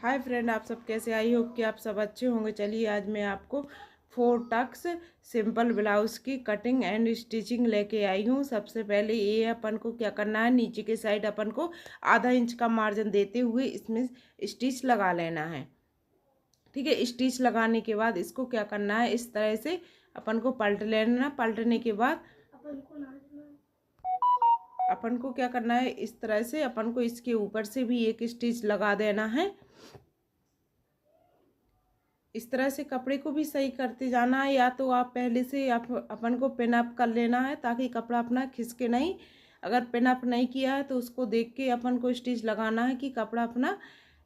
Hi friend, आप सब कैसे? आई होप कि आप सब अच्छे होंगे। चलिए आज मैं आपको 4 टक्स सिंपल ब्लाउज की कटिंग एंड स्टिचिंग लेके आई हूँ। सबसे पहले ये अपन को क्या करना है, नीचे के साइड अपन को आधा इंच का मार्जिन देते हुए इसमें स्टिच लगा लेना है। ठीक है, स्टिच लगाने के बाद इसको क्या करना है, इस तरह से अपन को पलट लेना। पलटने के बाद अपन को क्या करना है, इस तरह से अपन को इसके ऊपर से भी एक स्टिच लगा देना है। इस तरह से कपड़े को भी सही करते जाना है, या तो आप पहले से अपन को पिन अप कर लेना है ताकि कपड़ा अपना खिसके नहीं। अगर पिन अप नहीं किया है तो उसको देख के अपन को स्टिच लगाना है कि कपड़ा अपना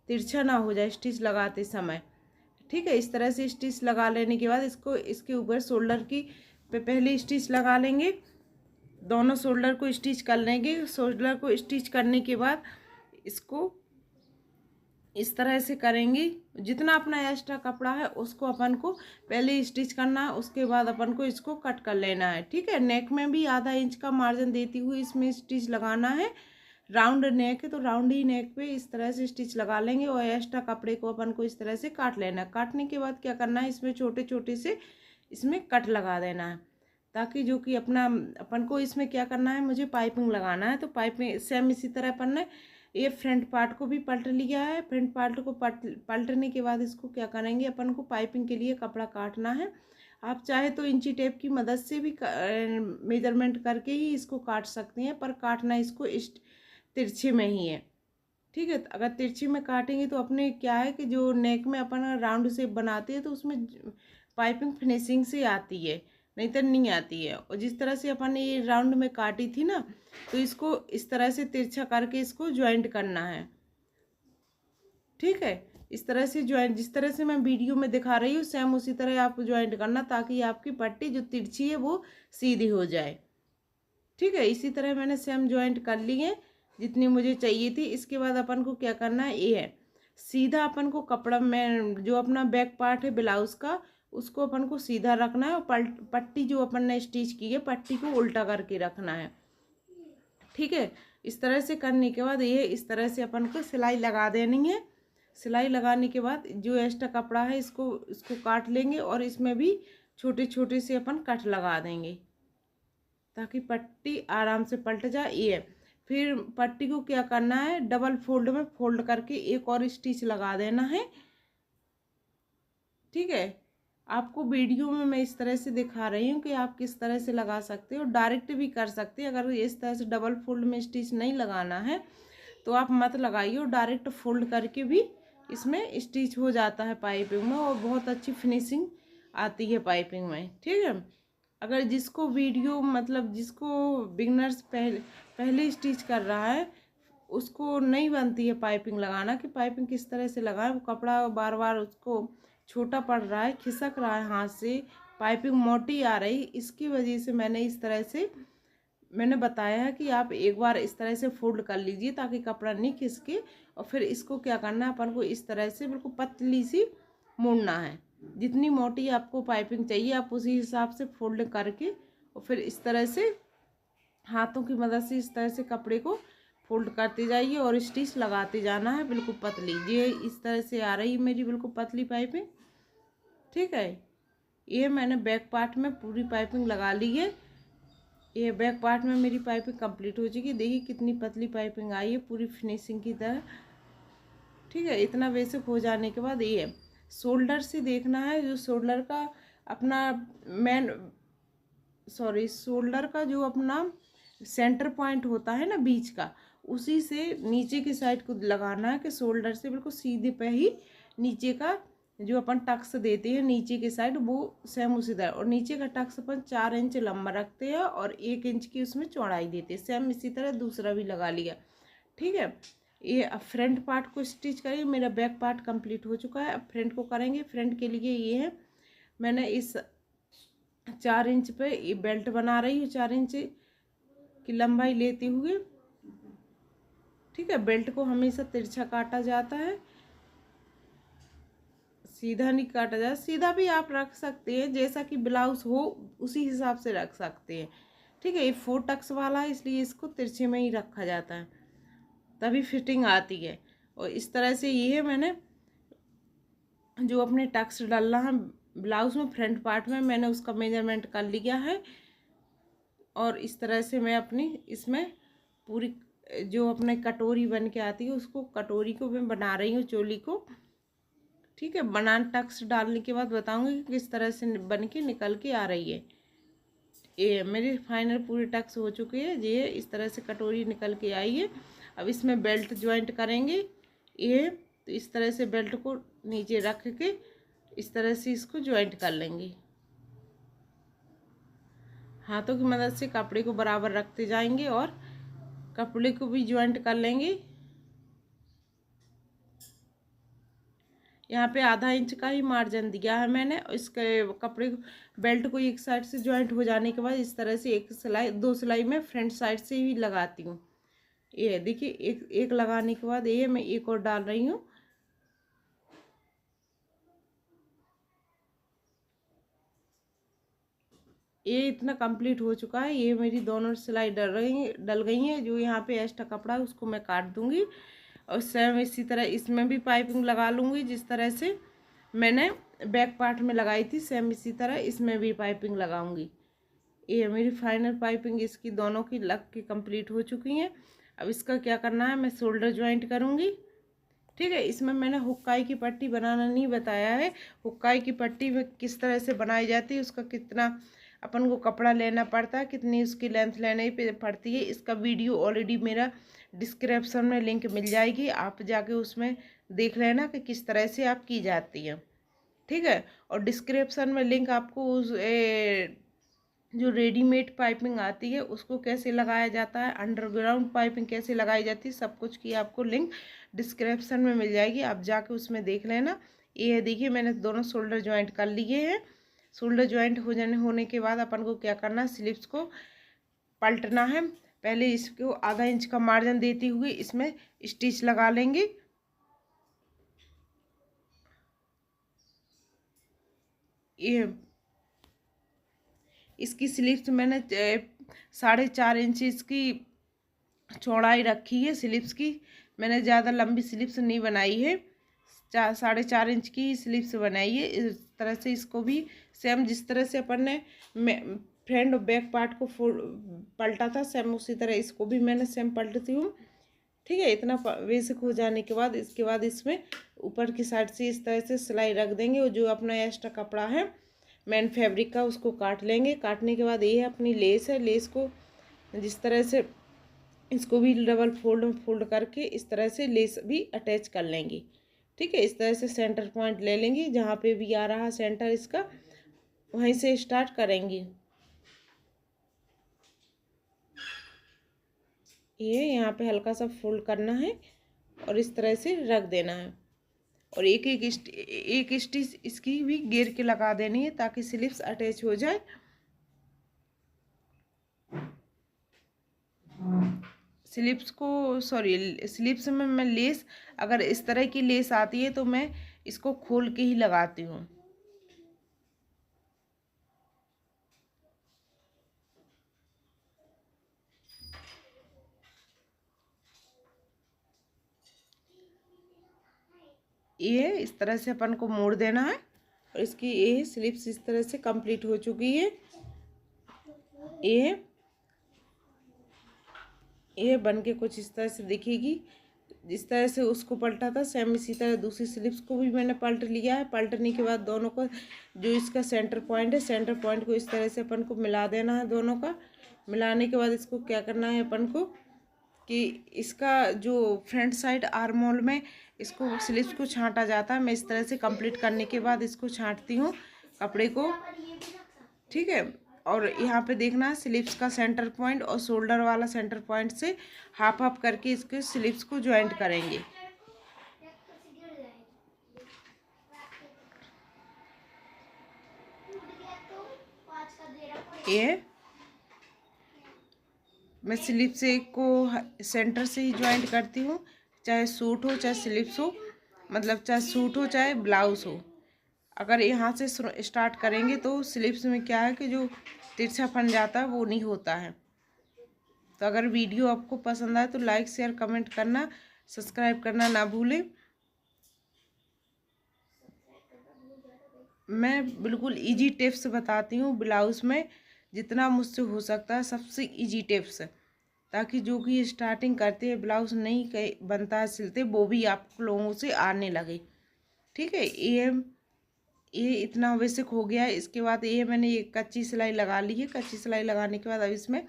तिरछा ना हो जाए स्टिच लगाते समय। ठीक है, इस तरह से स्टिच लगा लेने के बाद इसको इसके ऊपर शोल्डर की पे पहले स्टिच लगा लेंगे। दोनों शोल्डर को स्टिच कर लेंगे। शोल्डर को स्टिच करने के बाद इसको इस तरह से करेंगे। जितना अपना एक्स्ट्रा कपड़ा है उसको अपन को पहले स्टिच करना है, उसके बाद अपन को इसको कट कर लेना है। ठीक है, नेक में भी आधा इंच का मार्जिन देती हुई इसमें स्टिच लगाना है। राउंड नेक है तो राउंड ही नेक पे इस तरह से स्टिच लगा लेंगे और एक्स्ट्रा कपड़े को अपन को इस तरह से काट लेना है। काटने के बाद क्या करना है, इसमें छोटे छोटे से इसमें कट लगा देना है ताकि जो कि अपना अपन को इसमें क्या करना है, मुझे पाइपिंग लगाना है। तो पाइपिंग सेम इसी तरह अपन ने ये फ्रंट पार्ट को भी पलट लिया है। फ्रंट पार्ट को पलटने के बाद इसको क्या करेंगे, अपन को पाइपिंग के लिए कपड़ा काटना है। आप चाहे तो इंची टेप की मदद से भी मेजरमेंट करके ही इसको काट सकते हैं, पर काटना इसको इस तिरछे में ही है। ठीक है, अगर तिरछी में काटेंगे तो अपने क्या है कि जो नेक में अपन राउंड शेप बनाते हैं तो उसमें पाइपिंग फिनिशिंग से आती है, नहीं तो नहीं आती है। और जिस तरह से अपन ने ये राउंड में काटी थी ना, तो इसको इस तरह से तिरछा करके इसको ज्वाइंट करना है। ठीक है, इस तरह से ज्वाइंट, जिस तरह से मैं वीडियो में दिखा रही हूँ सेम उसी तरह आप ज्वाइंट करना ताकि आपकी पट्टी जो तिरछी है वो सीधी हो जाए। ठीक है, इसी तरह मैंने सेम ज्वाइंट कर ली है जितनी मुझे चाहिए थी। इसके बाद अपन को क्या करना है, ये है सीधा अपन को कपड़ा में जो अपना बैक पार्ट है ब्लाउज का उसको अपन को सीधा रखना है और पट्टी जो अपन ने स्टिच की है पट्टी को उल्टा करके रखना है। ठीक है, इस तरह से करने के बाद ये इस तरह से अपन को सिलाई लगा देनी है। सिलाई लगाने के बाद जो एक्स्ट्रा कपड़ा है इसको काट लेंगे और इसमें भी छोटे छोटे से अपन कट लगा देंगे ताकि पट्टी आराम से पलट जाए। ये फिर पट्टी को क्या करना है, डबल फोल्ड में फोल्ड करके एक और स्टिच लगा देना है। ठीक है, आपको वीडियो में मैं इस तरह से दिखा रही हूँ कि आप किस तरह से लगा सकते हो, डायरेक्ट भी कर सकते हैं। अगर इस तरह से डबल फोल्ड में स्टिच नहीं लगाना है तो आप मत लगाइए, डायरेक्ट फोल्ड करके भी इसमें स्टिच हो जाता है पाइपिंग में और बहुत अच्छी फिनिशिंग आती है पाइपिंग में। ठीक है, अगर जिसको वीडियो मतलब जिसको बिगनर्स पहले स्टिच कर रहा है उसको नहीं बनती है पाइपिंग लगाना कि पाइपिंग किस तरह से लगाए, वो कपड़ा बार बार उसको छोटा पड़ रहा है, खिसक रहा है हाथ से, पाइपिंग मोटी आ रही। इसकी वजह से मैंने इस तरह से मैंने बताया है कि आप एक बार इस तरह से फोल्ड कर लीजिए ताकि कपड़ा नहीं खिसके। और फिर इसको क्या करना है, अपन को इस तरह से बिल्कुल पतली सी मोड़ना है। जितनी मोटी आपको पाइपिंग चाहिए आप उसी हिसाब से फोल्ड करके और फिर इस तरह से हाथों की मदद से इस तरह से कपड़े को फोल्ड करते जाइए और स्टिच लगाते जाना है बिल्कुल पतली। ये इस तरह से आ रही है मेरी बिल्कुल पतली पाइपिंग। ठीक है, ये मैंने बैक पार्ट में पूरी पाइपिंग लगा ली है। ये बैक पार्ट में मेरी पाइपिंग कंप्लीट हो चुकी है। देखिए कितनी पतली पाइपिंग आई है पूरी फिनिशिंग की तरह। ठीक है, इतना बेसिक हो जाने के बाद ये शोल्डर से देखना है, जो शोल्डर का अपना शोल्डर का जो अपना सेंटर पॉइंट होता है ना बीच का, उसी से नीचे की साइड को लगाना है कि शोल्डर से बिल्कुल सीधे पे ही नीचे का जो अपन टक्स देते हैं नीचे की साइड वो सेम उसी तरह। और नीचे का टक्स अपन 4 इंच लंबा रखते हैं और 1 इंच की उसमें चौड़ाई देते हैं। सेम इसी तरह दूसरा भी लगा लिया। ठीक है, ये अब फ्रंट पार्ट को स्टिच करिए। मेरा बैक पार्ट कंप्लीट हो चुका है, अब फ्रंट को करेंगे। फ्रंट के लिए ये है, मैंने इस 4 इंच पे ये बेल्ट बना रही हूँ, 4 इंच की लंबाई लेते हुए। ठीक है, बेल्ट को हमेशा तिरछा काटा जाता है, सीधा नहीं काटा जाता। सीधा भी आप रख सकते हैं, जैसा कि ब्लाउज हो उसी हिसाब से रख सकते हैं। ठीक है, ये 4 टक्स वाला है इसलिए इसको तिरछे में ही रखा जाता है तभी फिटिंग आती है। और इस तरह से ये है मैंने जो अपने टक्स डालना है ब्लाउज में फ्रंट पार्ट में, मैंने उसका मेजरमेंट कर लिया है। और इस तरह से मैं अपनी इसमें पूरी जो अपने कटोरी बन के आती है उसको, कटोरी को मैं बना रही हूँ, चोली को। ठीक है, बनान टक्स डालने के बाद बताऊंगी कि किस तरह से बन के निकल के आ रही है। ये मेरी फाइनल पूरी टक्स हो चुकी है, ये इस तरह से कटोरी निकल के आई है। अब इसमें बेल्ट ज्वाइंट करेंगे। ये तो इस तरह से बेल्ट को नीचे रख के इस तरह से इसको ज्वाइंट कर लेंगे। हाथों की मदद से कपड़े को बराबर रखते जाएंगे और कपड़े को भी ज्वाइंट कर लेंगे। यहाँ पे आधा इंच का ही मार्जिन दिया है मैंने। इसके कपड़े को, बेल्ट को एक साइड से ज्वाइंट हो जाने के बाद इस तरह से एक सिलाई, दो सिलाई में फ्रंट साइड से ही लगाती हूँ। ये देखिए, एक एक लगाने के बाद ये मैं एक और डाल रही हूँ। ये इतना कंप्लीट हो चुका है। ये मेरी दोनों सिलाई डल गई हैं। जो यहाँ पे एक्स्ट्रा कपड़ा है उसको मैं काट दूंगी और सेम इसी तरह इसमें भी पाइपिंग लगा लूँगी। जिस तरह से मैंने बैक पार्ट में लगाई थी, सेम इसी तरह इसमें भी पाइपिंग लगाऊंगी। ये मेरी फाइनल पाइपिंग इसकी दोनों की लग के कंप्लीट हो चुकी हैं। अब इसका क्या करना है, मैं शोल्डर ज्वाइंट करूँगी। ठीक है, इसमें मैंने हुक्काई की पट्टी बनाना नहीं बताया है। हुक्काई की पट्टी में किस तरह से बनाई जाती है, उसका कितना अपन को कपड़ा लेना पड़ता है, कितनी उसकी लेंथ लेने पे पड़ती है, इसका वीडियो ऑलरेडी मेरा डिस्क्रिप्शन में लिंक मिल जाएगी। आप जाके उसमें देख लेना कि किस तरह से आप की जाती है। ठीक है, और डिस्क्रिप्शन में लिंक आपको उस जो रेडीमेड पाइपिंग आती है उसको कैसे लगाया जाता है, अंडरग्राउंड पाइपिंग कैसे लगाई जाती है, सब कुछ की आपको लिंक डिस्क्रिप्शन में मिल जाएगी। आप जाके उसमें देख लेना। ये देखिए, मैंने दोनों शोल्डर ज्वाइंट कर लिए हैं। शोल्डर ज्वाइंट होने के बाद अपन को क्या करना है, स्लीव्स को पलटना है। पहले इसको आधा इंच का मार्जिन देते हुए इसमें स्टिच लगा लेंगे। ये इसकी स्लीव्स मैंने 4.5 इंच इसकी चौड़ाई रखी है। स्लीव्स की मैंने ज़्यादा लंबी स्लीव्स नहीं बनाई है, 4.5 इंच की स्लीव्स बनाई है। इस तरह से इसको भी सेम जिस तरह से अपन ने फ्रंट और बैक पार्ट को पलटा था, सेम उसी तरह इसको भी मैंने सेम पलटती हूँ। ठीक है, इतना बेसिक हो जाने के बाद इसके बाद इसमें ऊपर की साइड से इस तरह से सिलाई रख देंगे और जो अपना एक्स्ट्रा कपड़ा है मेन फैब्रिक का उसको काट लेंगे। काटने के बाद ये अपनी लेस है, लेस को जिस तरह से इसको भी डबल फोल्ड करके इस तरह से लेस भी अटैच कर लेंगे। ठीक है, इस तरह से सेंटर पॉइंट ले लेंगे, जहाँ पे भी आ रहा सेंटर इसका वहीं से स्टार्ट करेंगे। ये यहाँ पे हल्का सा फोल्ड करना है और इस तरह से रख देना है और एक स्टिच इसकी भी घेर के लगा देनी है ताकि स्लीव्स अटैच हो जाए। स्लीव्स में मैं लेस, अगर इस तरह की लेस आती है तो मैं इसको खोल के ही लगाती हूँ। ये इस तरह से अपन को मोड़ देना है और इसकी ये स्लीव्स इस तरह से कंप्लीट हो चुकी है। ये बन के कुछ इस तरह से दिखेगी। जिस तरह से उसको पलटा था सेम इसी तरह दूसरी स्लीव्स को भी मैंने पलट लिया है। पलटने के बाद दोनों को जो इसका सेंटर पॉइंट है, सेंटर पॉइंट को इस तरह से अपन को मिला देना है। दोनों का मिलाने के बाद इसको क्या करना है अपन को कि इसका जो फ्रंट साइड आर्म होल में इसको स्लीव्स को छांटा जाता है। मैं इस तरह से कंप्लीट करने के बाद इसको छांटती हूँ कपड़े को। ठीक है, और यहाँ पे देखना है स्लीव्स का सेंटर पॉइंट और शोल्डर वाला सेंटर पॉइंट से हाफ हाफ करके इसके स्लीव्स को ज्वाइंट करेंगे। ये मैं स्लीव से को सेंटर से ही ज्वाइंट करती हूँ, चाहे सूट हो चाहे स्लीव्स हो, मतलब चाहे सूट हो चाहे ब्लाउज हो। अगर यहाँ से स्टार्ट करेंगे तो स्लीव्स में क्या है कि जो तिरछापन जाता है वो नहीं होता है। तो अगर वीडियो आपको पसंद आए तो लाइक शेयर कमेंट करना, सब्सक्राइब करना ना भूलें। मैं बिल्कुल इजी टिप्स बताती हूँ ब्लाउज़ में, जितना मुझसे हो सकता है सबसे इजी टिप्स, ताकि जो कि स्टार्टिंग करते हैं ब्लाउज़ नहीं बनता है सिलते, वो भी आप लोगों से आने लगे। ठीक है, ये इतना बेसिक हो गया है। इसके बाद ये मैंने ये कच्ची सिलाई लगा ली है। कच्ची सिलाई लगाने के बाद अब इसमें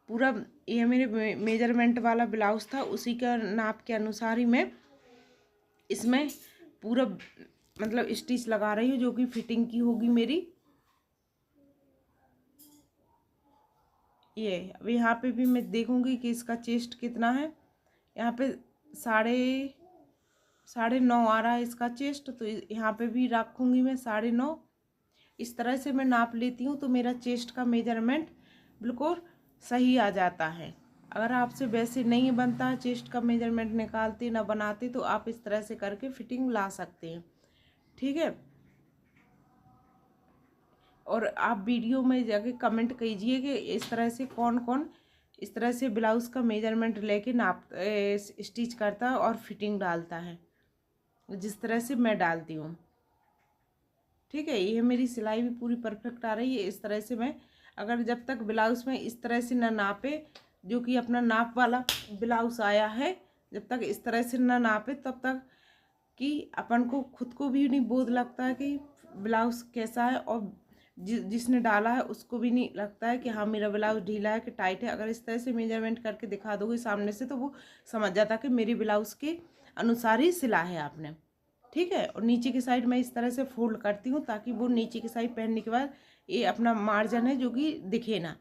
पूरा, ये मेरे मेजरमेंट वाला ब्लाउज़ था, उसी का नाप के अनुसार ही मैं इसमें पूरा मतलब स्टिच लगा रही हूँ, जो कि फिटिंग की होगी मेरी। ये अब यहाँ पे भी मैं देखूंगी कि इसका चेस्ट कितना है। यहाँ पे साढ़े 9 आ रहा है इसका चेस्ट, तो यहाँ पे भी रखूंगी मैं 9.5। इस तरह से मैं नाप लेती हूँ तो मेरा चेस्ट का मेजरमेंट बिल्कुल सही आ जाता है। अगर आपसे वैसे नहीं बनता है, चेस्ट का मेजरमेंट निकालते ना बनाते, तो आप इस तरह से करके फिटिंग ला सकते हैं। ठीक है, और आप वीडियो में जाके कमेंट कीजिए कि इस तरह से कौन कौन इस तरह से ब्लाउज़ का मेजरमेंट लेके नाप स्टिच करता है और फिटिंग डालता है, जिस तरह से मैं डालती हूँ। ठीक है, ये मेरी सिलाई भी पूरी परफेक्ट आ रही है। इस तरह से मैं, अगर जब तक ब्लाउज़ में इस तरह से ना नापे, जो कि अपना नाप वाला ब्लाउज़ आया है, जब तक इस तरह से ना नापे तब तक कि अपन को खुद को भी नहीं बोध लगता है कि ब्लाउज़ कैसा है, और जिसने डाला है उसको भी नहीं लगता है कि हाँ मेरा ब्लाउज़ ढीला है कि टाइट है। अगर इस तरह से मेजरमेंट करके दिखा दोगे सामने से, तो वो समझ जाता है कि मेरी ब्लाउज़ के अनुसार ही सिला है आपने। ठीक है, और नीचे की साइड मैं इस तरह से फोल्ड करती हूँ, ताकि वो नीचे की साइड पहनने के बाद ये अपना मार्जिन है जो कि दिखे ना।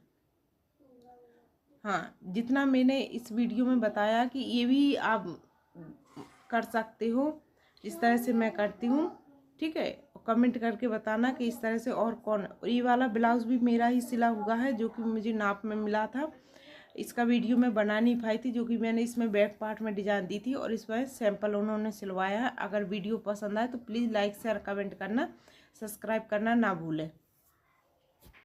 हाँ, जितना मैंने इस वीडियो में बताया कि ये भी आप कर सकते हो जिस तरह से मैं करती हूँ। ठीक है, कमेंट करके बताना कि इस तरह से और कौन। ये वाला ब्लाउज़ भी मेरा ही सिला हुआ है, जो कि मुझे नाप में मिला था। इसका वीडियो मैं बना नहीं पाई थी, जो कि मैंने इसमें बैक पार्ट में डिजाइन दी थी, और इसमें सैंपल उन्होंने सिलवाया है। अगर वीडियो पसंद आए तो प्लीज़ लाइक शेयर कमेंट करना, सब्सक्राइब करना ना भूलें।